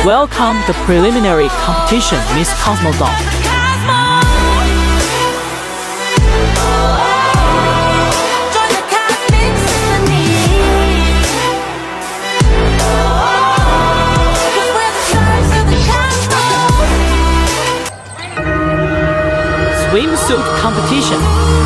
Welcome the preliminary competition, Miss Cosmo doll. Swimsuit competition.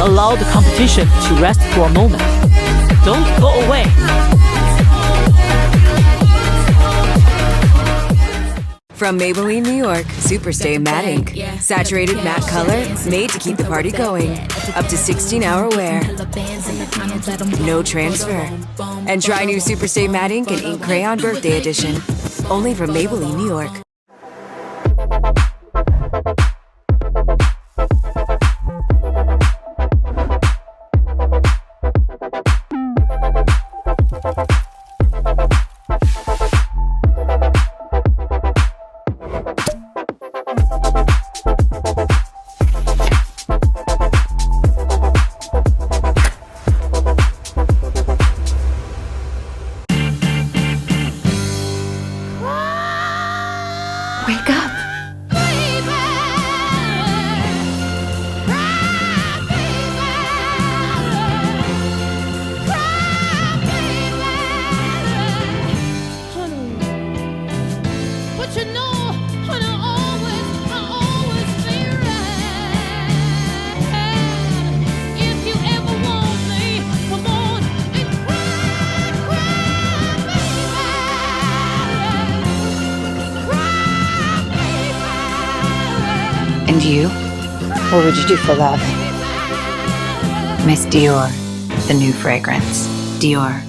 Allow the competition to rest for a moment. Don't go away. From Maybelline, New York, Superstay Matte Ink. Saturated matte color, made to keep the party going. Up to 16-hour wear. No transfer. And try new Superstay Matte Ink and Ink Crayon Birthday Edition. Only from Maybelline, New York. Wake up. And you? What would you do for love? Miss Dior, the new fragrance. Dior.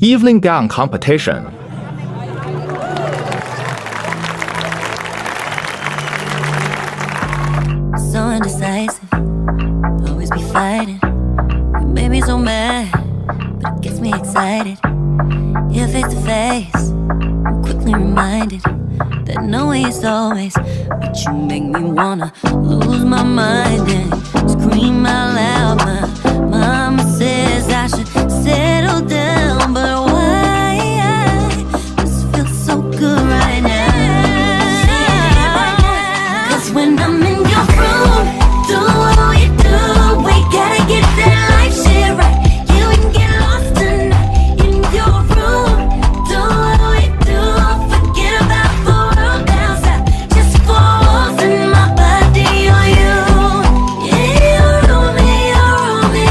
Evening gown competition. So indecisive, always be fighting. You made me so mad, but it gets me excited. Yeah, face to face, I'm quickly reminded that no way is always, but you make me wanna lose my mind and scream out loud. My mama says I should settle down, but why? This feels so good right now. 'Cause when I'm in your room, do what we do. We gotta get that life shit right. You can get lost tonight in your room. Do what we do. Forget about the world outside. Just falls in my body or you. Yeah, you're on me,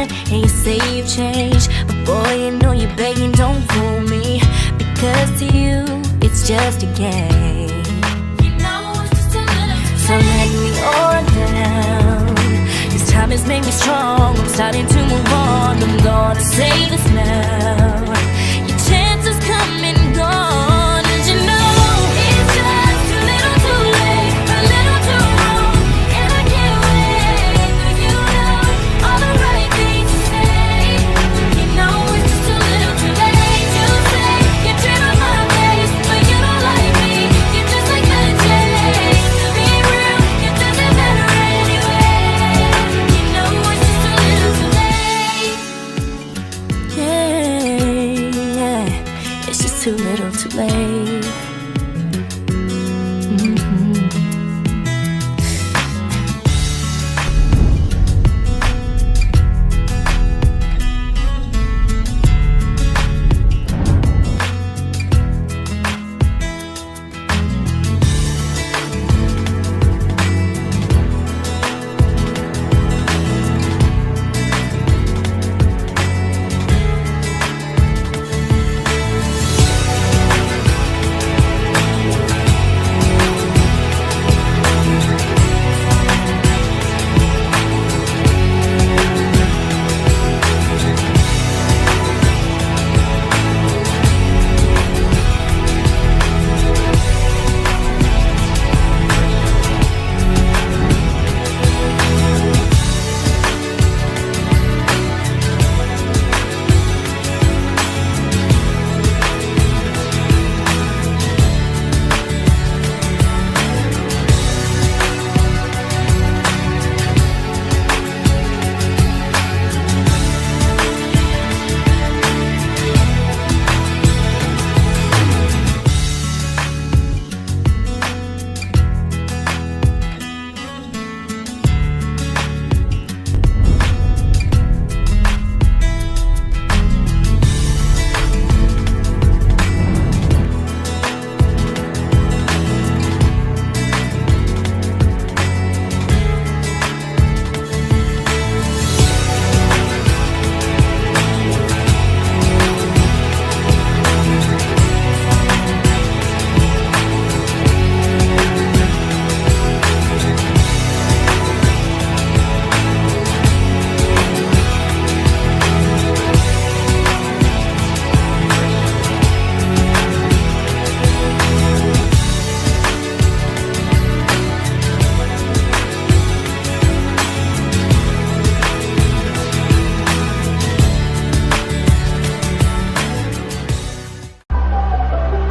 good and you say you've changed, but boy, you know you're begging, don't fool me, because to you, it's just a game. You know it's just a little too late. So let me on down. This time has made me strong. I'm starting to move on. I'm gonna say this now. Your chances come and gone, and you know it's just too little too late, a little too wrong, and I can't wait for you know all the right things to say. You know it's just too little too late to say you're dreaming my face, but you don't like me. You're just like the chase. Be real, it doesn't matter anyway. You know it's just too little too late. Yeah, it's just too little too late.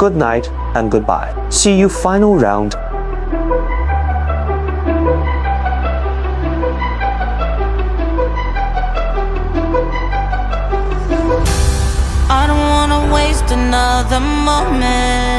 Good night and goodbye. See you final round. I don't wanna waste another moment.